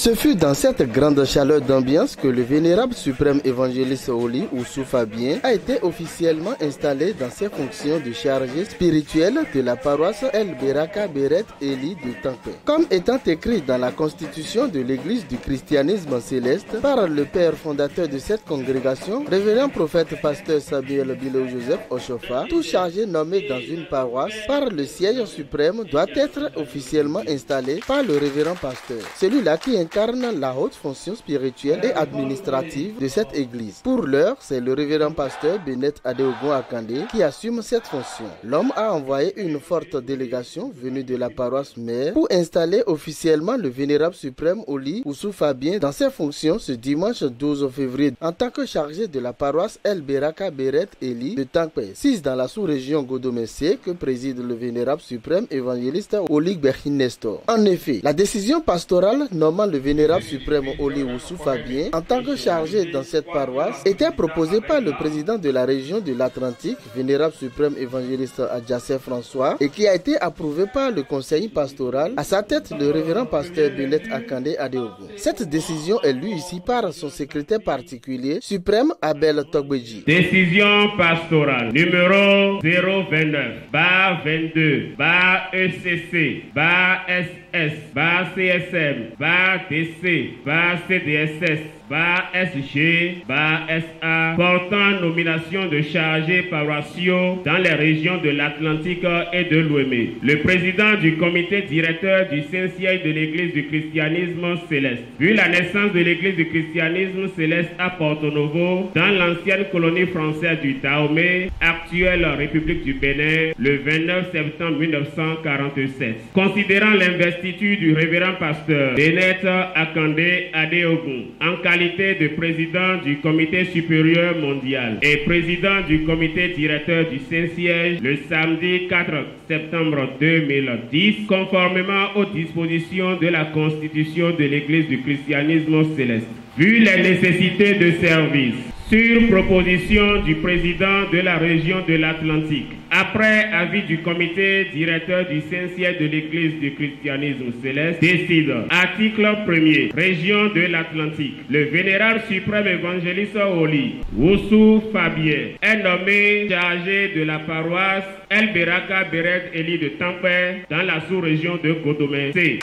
Ce fut dans cette grande chaleur d'ambiance que le vénérable suprême évangéliste Oli Oussou Fabien a été officiellement installé dans ses fonctions de chargé spirituel de la paroisse El Beraka Beret Eli de Tankwe. Comme étant écrit dans la constitution de l'église du christianisme céleste par le père fondateur de cette congrégation, révérend prophète pasteur Samuel Bileo Joseph Oshofa, tout chargé nommé dans une paroisse par le siège suprême doit être officiellement installé par le révérend pasteur. Celui-là qui incarne la haute fonction spirituelle et administrative de cette église. Pour l'heure, c'est le révérend pasteur Bennett Adeogun Akande qui assume cette fonction. L'homme a envoyé une forte délégation venue de la paroisse mère pour installer officiellement le vénérable suprême Oli Oussou Fabien dans ses fonctions ce dimanche 12 février en tant que chargé de la paroisse El Beraka Beret Eli de Tankwe, 6 dans la sous-région Godomessé que préside le vénérable suprême évangéliste Oli Berhin Nestor. En effet, la décision pastorale nommant le vénérable suprême Oli Oussou Fabien en tant que chargé dans cette paroisse était proposée par le président de la région de l'Atlantique, vénérable suprême évangéliste Adjassé François, et qui a été approuvé par le conseil pastoral, à sa tête le révérend pasteur Bennett Akande Adeogun. Cette décision est lue ici par son secrétaire particulier suprême Abel Togbeji. Décision pastorale numéro 022-22-BA-ECC-BA-DC-BA-CSS-BA-SG-BA-SA portant nomination de chargés paroissiaux dans les régions de l'Atlantique et de l'Ouémé. Le président du comité directeur du Saint-Siège de l'Église du christianisme céleste. Vu la naissance de l'Église du christianisme céleste à Porto Novo, dans l'ancienne colonie française du Dahomey, actuelle République du Bénin, le 29 septembre 1947. Considérant l'investiture du révérend pasteur Bennett Akande Adeogun en qualité de président du comité supérieur mondial et président du comité directeur du Saint-Siège le samedi 4 septembre 2010, conformément aux dispositions de la Constitution de l'Église du christianisme céleste. Vu les nécessités de service, sur proposition du président de la région de l'Atlantique, après avis du comité directeur du Saint-Siège de l'Église du christianisme céleste, décide, article 1er, région de l'Atlantique, le vénérable suprême évangéliste Oli Oussou Fabien est nommé chargé de la paroisse El Beraka Beret Eli de Tankwe dans la sous-région de Godomessé.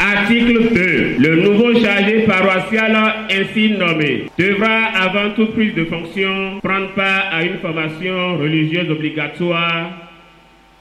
Article 2. Le nouveau chargé paroissial ainsi nommé devra, avant toute prise de fonction, prendre part à une formation religieuse obligatoire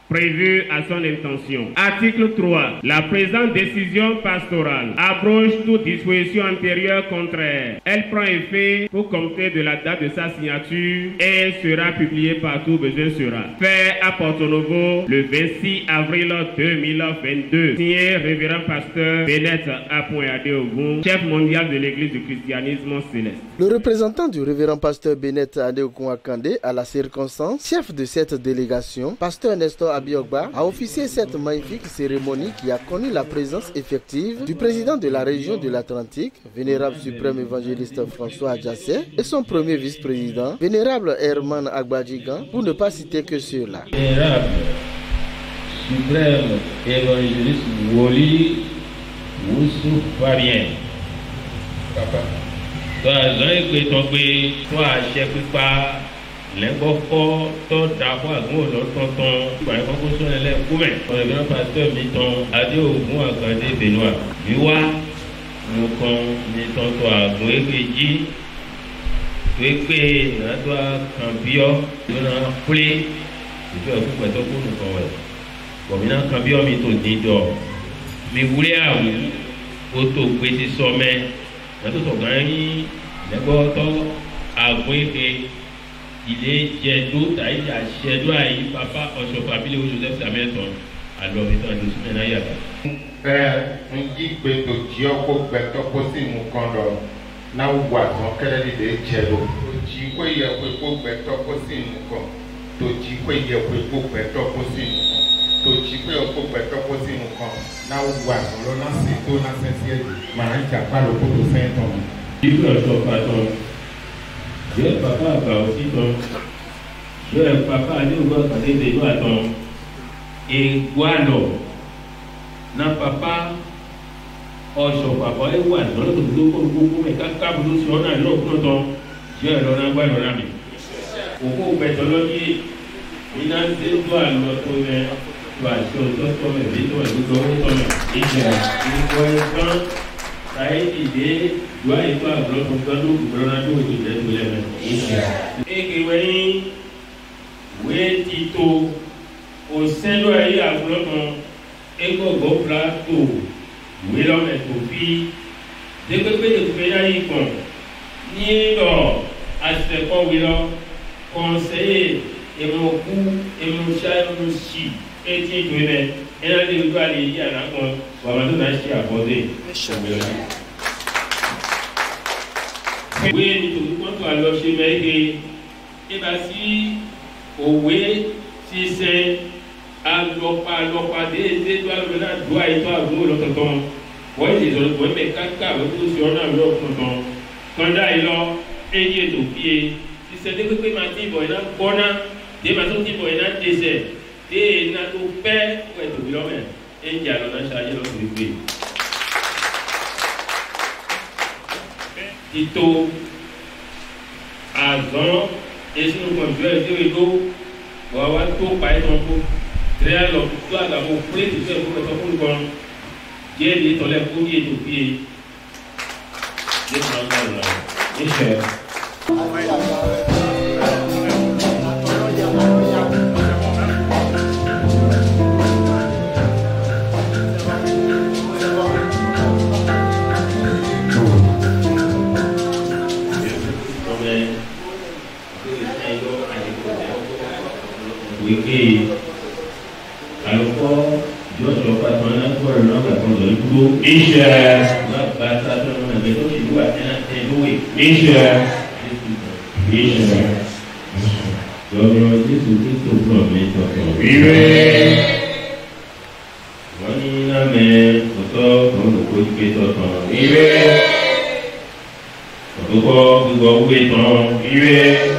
prévue à son intention. Article 3. La présente décision pastorale abroge toute disposition antérieure contraire. Elle prend effet pour compter de la date de sa signature et sera publiée partout où besoin sera. Fait à Porto Novo le 26 avril 2022. Signé révérend pasteur Bennett Adeogun, chef mondial de l'Église du christianisme céleste. Le représentant du révérend pasteur Bennett Adeogun Akande à la circonstance, chef de cette délégation, pasteur Nestor Abiogba, a officié cette magnifique cérémonie qui a connu la présence effective du président de la région de l'Atlantique, vénérable suprême évangéliste François Adjassé, et son premier vice-président, vénérable Herman Agbadjigan, pour ne pas citer que ceux-là. Vénérable suprême évangéliste Oli Oussou Fabien. Papa. Toi, j'ai toi, chef pas. L'embofo, tout d'abord, nous, notre tonton, par exemple, sur les couvents, on est grand pasteur, Miton, Adeogun Akande Benoît, Miwa, nous, Miton, toi, nous, Ekeji, Tueke, Nadwa, Cambio, nous, Plé, et puis, on peut pas tout nous, comme il y a Cambio, Miton, Dido, mais vous voulez avoir, auto, petit sommet, dans tout son gang, d'abord, à Guéké, il est Djedou, Taïd, Djedou, Aïe, Papa, Oshofa Bileo Joseph Samuelson, alors il est en dessous de Nayaka. On dit que le Dioko Beto Possi Mukondo, now what on Kelly de Djedou, Chikwe Yapo Beto Possi Mukon, to Chikwe Yapo Beto Possi, to Chikwe Yapo Beto Possi Mukon, now what on Lona Sito Nasensier, Maranka Palo Poto Saint-Tom. Il faut un pardon. Je papa va aussi donc. Je papa allez voir quand il est à ton. et guano na papa ojo papa e wa no to do ko me ka bu si ona lo ko to je lo na gba lo na mi o ko be to lo ni ina se do a lo to ne to a to me bi to me ije ni ko e kan sai ide do a to a lo to do na do to le me ije e ke we tito o sendo aí a globon ego go plato we lo me to bi de pe ya yi kon ni do ase ko we lo conseiller et mon coup et mon chat mon chi et ti to ne e na de do ali ya na kon wa ma to na chi abode we ni to ko to a lo se me ke e ba si òwe ṣiṣẹ́ alọ́pàá déédéé tó àlọ́ náà dùn àìtọ́ àgbo lọ́tọ̀ọ̀tọ̀ wọ́n ti sọ̀rọ̀ wọ́n bẹ̀ káká wọ́n tó ṣe ọ́nà lọ́tọ̀ọ̀tọ̀ kọ́ńdà yìí lọ eyín ètò fìyè ṣiṣẹ́ dé pépé máa ti bọ̀ iná gbọ́ná dé máa tó ti bọ̀ iná dẹsẹ̀ dé iná tó pẹ́ wọ́n ètò ìlọ́mẹ̀ ẹ̀yìn àlọ́ náà ṣáájú lọ́sọ̀rọ̀ gbé. Tito àzán esi no conjure esi we go wa to pa e ton ko tre lo to aga mo pre ti se ko to ko kon je ni to le ko ye to bi je ma ga la ni se wiki aloko jojo patona ko na ga ko do ku isha na bata to na be to shi wa na te do we isha jojo Jesu Kristo pro me to vive wani na me to ko ke to vive ko we to vive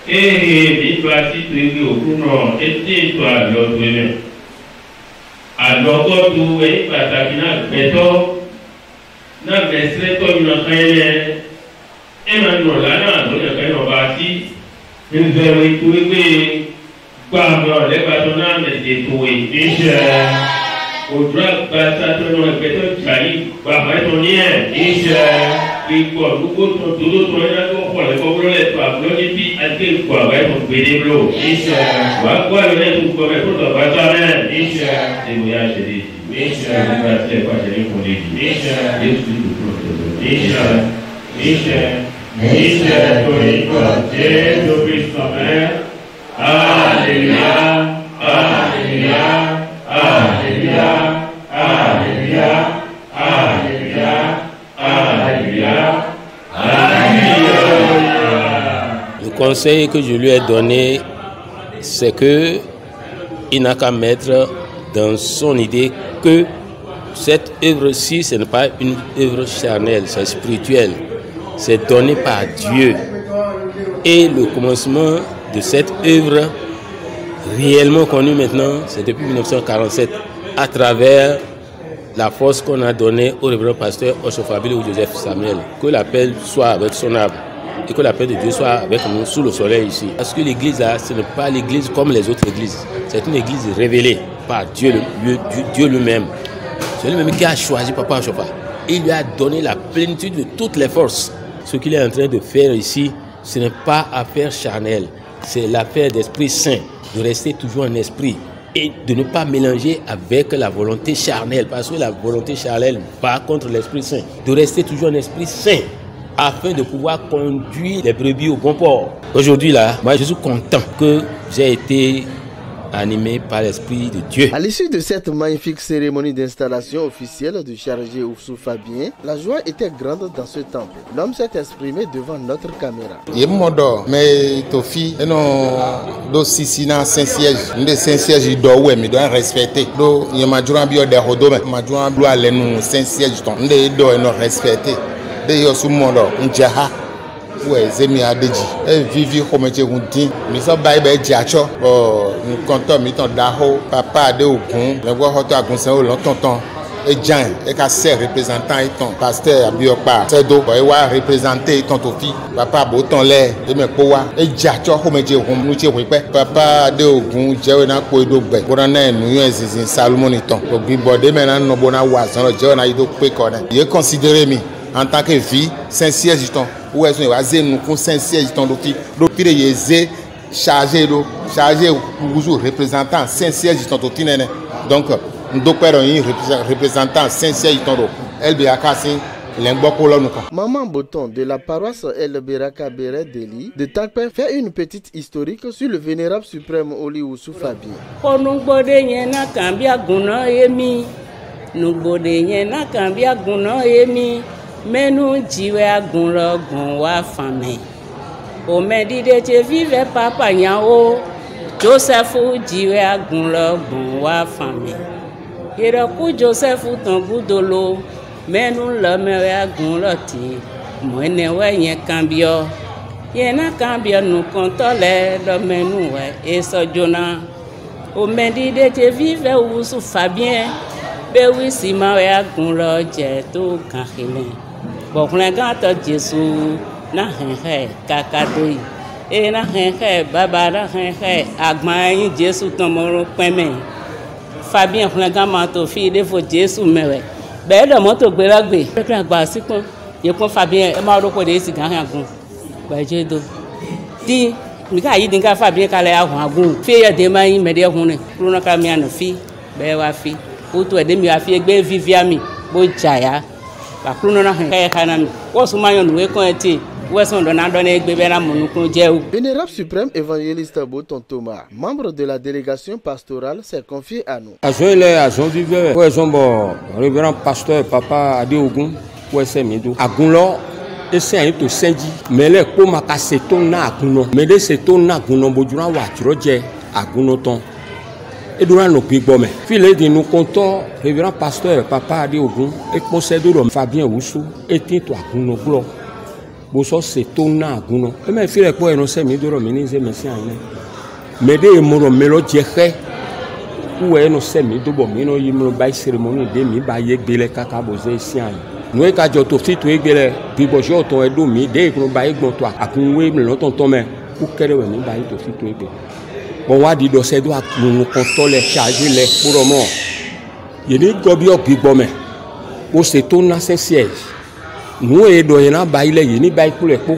bí tó a ti tó ewé òkú náà etí ètò àlọ́ tó ẹ̀mẹ́ àlọ́kọ́ tó ẹ̀yìn pàtàkì náà gbẹ̀tọ́ náà gbẹ̀sẹ̀tọ́ yìí kan yẹn ẹ̀ máa nù ọ̀la náà lóyún kan yẹn ọba sí nbẹ̀rẹ̀ ètò ewé gbàgbọ́ lẹ́gbàtọ́ náà mẹ̀sẹ̀ ètò ìṣẹ́ òdúrà gbàtàtọ́ náà gbẹ̀tọ́ jàyí gbàgbọ́ ẹ̀tọ́ ní ẹ̀ ìṣẹ́ ìgbọ̀ gbogbo tó tó ẹ̀yà tó pọ̀ lẹ́kọ̀ọ́ wúlọ́ lẹ̀ tó àbúrò ní bí àti ìgbọ̀ àgbà ẹ̀tọ́ gbèdé lò ìṣẹ́ wàá gbọ́ àlọ́ ẹ̀ tó gbọ́ ẹ̀ tó tọ̀ bá tó amẹ́ ìṣẹ́ ìwé àṣẹlẹ̀ ìṣẹ́ nígbà tí ẹ̀kọ́ àṣẹlẹ̀ fún lè jù ìṣẹ́ yéṣu ìdòkúrò ìṣẹ́ ìṣẹ́ tó ìgbọ̀ Jésù Kristo mẹ́ Alléluia Alléluia Alléluia Alléluia Alléluia Alléluia. Le conseil que je lui ai donné, c'est que il n'a qu'à mettre dans son idée que cette œuvre-ci, ce n'est pas une œuvre charnelle, c'est spirituel, c'est donné par Dieu. Et le commencement de cette œuvre, réellement connue maintenant, c'est depuis 1947, à travers la force qu'on a donnée au révérend pasteur Osofabile ou Joseph Samuel, que l'appel soit avec son âme et que l'appel de Dieu soit avec nous sous le soleil ici. Parce que l'église là, ce n'est pas l'église comme les autres églises, c'est une église révélée par Dieu, Dieu lui-même. C'est lui-même qui a choisi Papa Oshofa. Il lui a donné la plénitude de toutes les forces. Ce qu'il est en train de faire ici, ce n'est pas affaire charnelle, c'est l'affaire d'Esprit Saint, de rester toujours en esprit. Et de ne pas mélanger avec la volonté charnelle, parce que la volonté charnelle va contre l'Esprit Saint. De rester toujours en Esprit Saint, afin de pouvoir conduire les brebis au bon port. Aujourd'hui là, moi je suis content que j'ai été animé par l'Esprit de Dieu. À l'issue de cette magnifique cérémonie d'installation officielle du chargé Oufsou Fabien, la joie était grande dans ce temple. L'homme s'est exprimé devant notre caméra. Yemodo, mais Tofi, non, do sisina Saint-Siège, de Saint-Siège do ouais, mais doit respecter. Do yemajuran bio de hodome, majuran bleu alenu Saint-Siège ton, de do no respecter. De yo su mondo, njaha. ouais zemi adeji e vivi komeje gundin mi so bai be jacho nkan to mi tan daho papa de Ogun le gwo hoto agunsan o lo tonton et Jean et Kasser représentant et ton pasteur Abiopa Sedo boy wa représenter ton tofi papa boton le et me powa et jacho ko meje hom nu che wepe papa de Ogun jewe na ko do gbe bona na enu yan zizin Salomon ton to bi bode me na no bona wa zan jewe na ido pe ko na ye considérer mi en tant que vie Saint-Siège ton ou est wa ze nu kon Saint-Siège ton do fi de yeze chargé ou représentant Saint-Siège ton tofi nene donc nous représentant Saint-Siège Tondo El Beraka Maman Boton de la paroisse El Beraka Beret Deli de Takpen fait une petite historique sur le vénérable suprême Oli Oussou Fabien. Joseph jiwe agunlo gun wa fami. Iroku Joseph ton budolo menu lo mewe agunlo ti mwene we yen kambio. Yena kambio nu kontole lo menu we eso jona. O medi de te vive Oussou Fabien be wi si ma we agunlo je to kan hele. Bo klen to Jesu na he kakadoi. Et na henhe babara henhe agmain Jésus tomoro peme Fabien flanga manto fi de fo Jésus mewe be do moto gberagbe kra gba sikon ye kon Fabien e ma ro ko de sigan agun ba jedo di mi ka yi din ka Fabien kale agun fi ye de mai me de hun ne runa ka mi anu fi be wa fi o to e de mi wa fi egbe viviami bo jaya ba kruno na henhe kana mi wo su mayon we kon eti. Vénérable suprême évangéliste Boton Thomas, membre de la délégation pastorale, s'est confié à nous. Révérend pasteur Papa Ade Ogun, Agunlo, et c'est un peu Saint-Di, mais les Pomaka s'étonnent à Aguno, mais les s'étonnent à Aguno, Bodura Watroje, Agunoton. Et durant nos pigbomes, filé de nous comptons, révérend pasteur Papa Ade Ogun, et concédeur Fabien Oussou, et Tinto Aguno Glo. Boso se tona aguno e me file po eno se mi doro minize mesi ane me de moro melo jehe u eno se mi dobo mino yimro bai ceremony de mi ba ye gbele kaka boze si ane no e ka jo to fitu egbele bi bojo to edo mi de kro ba egbon to akunwe mi lo tonton me u kere we mi ba to fitu egbe bon wa di do se do akunu konto le charger le pour mo ye ni gobi ogbo me o se tona Saint-Siège. Nous et doyena baile yini bail pour les pots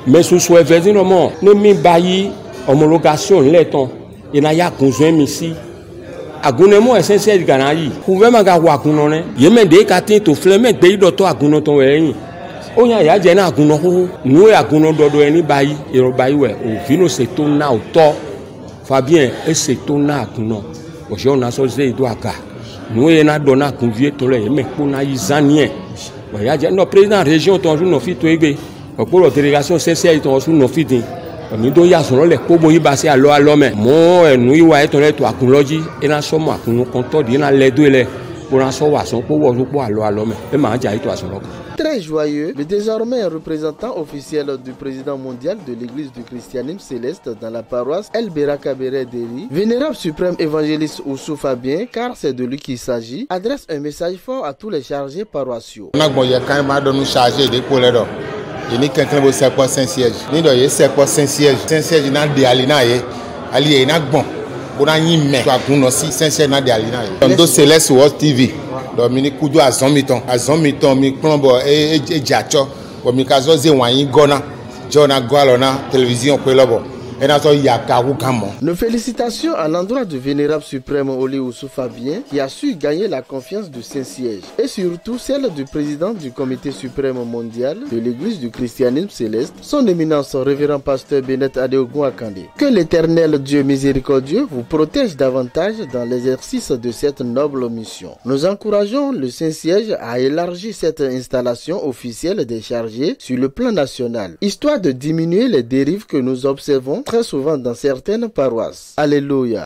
mais sous soit évidemment ne mi bail homologation leton ina ya conjoint misi agunemo essentiel ganayi pouvez manga wa kunone yeme de katin to fleme de doto aguno ton weyin onya ya je na aguno ho nous e aguno dodo eni bail e ro bail we o vino se to na o to Fabien e se to na aguno o je on a so ze do aka nous e na dona convier to le yeme ko na izanien. No président région ton jour no fit to egbe pour la délégation Saint-Siège ton jour no fit din mi do ya so le ko boyi ba se alo me mo enu iwa e ton le to akunloji e na so mo akun konto di na le do ele pour na so wa so po wo so po alo me e ma ja ito aso lo. Très joyeux, le désormais représentant officiel du président mondial de l'église du christianisme céleste dans la paroisse El Beraka Beret Deli, vénérable suprême évangéliste Oussou Fabien, car c'est de lui qu'il s'agit, adresse un message fort à tous les chargés paroissiaux. On a quand même donné chargé des couleurs. Il n'y a qu'un peu de Saint-Siège. Il n'y a pas de Saint-Siège. Saint-Siège n'a de alina. Ali n'a bon. On a mis mais Saint-Siège n'a de alina. Dans Céleste World TV. Dominique Koudou a zomiton mi plombo e jacho bo mi kazo ze wanyi gona jona gwalona télévision ko lobo e na so yakawu kamo. Nos félicitations à l'endroit du vénérable suprême Oli Oussou Fabien qui a su gagner la confiance du Saint-Siège et surtout celle du président du comité suprême mondial de l'église du christianisme céleste, son éminence révérend pasteur Benet Adeogun Akande. Que l'éternel Dieu miséricordieux vous protège davantage dans l'exercice de cette noble mission. Nous encourageons le Saint-Siège à élargir cette installation officielle des chargés sur le plan national, histoire de diminuer les dérives que nous observons très souvent dans certaines paroisses. Alléluia.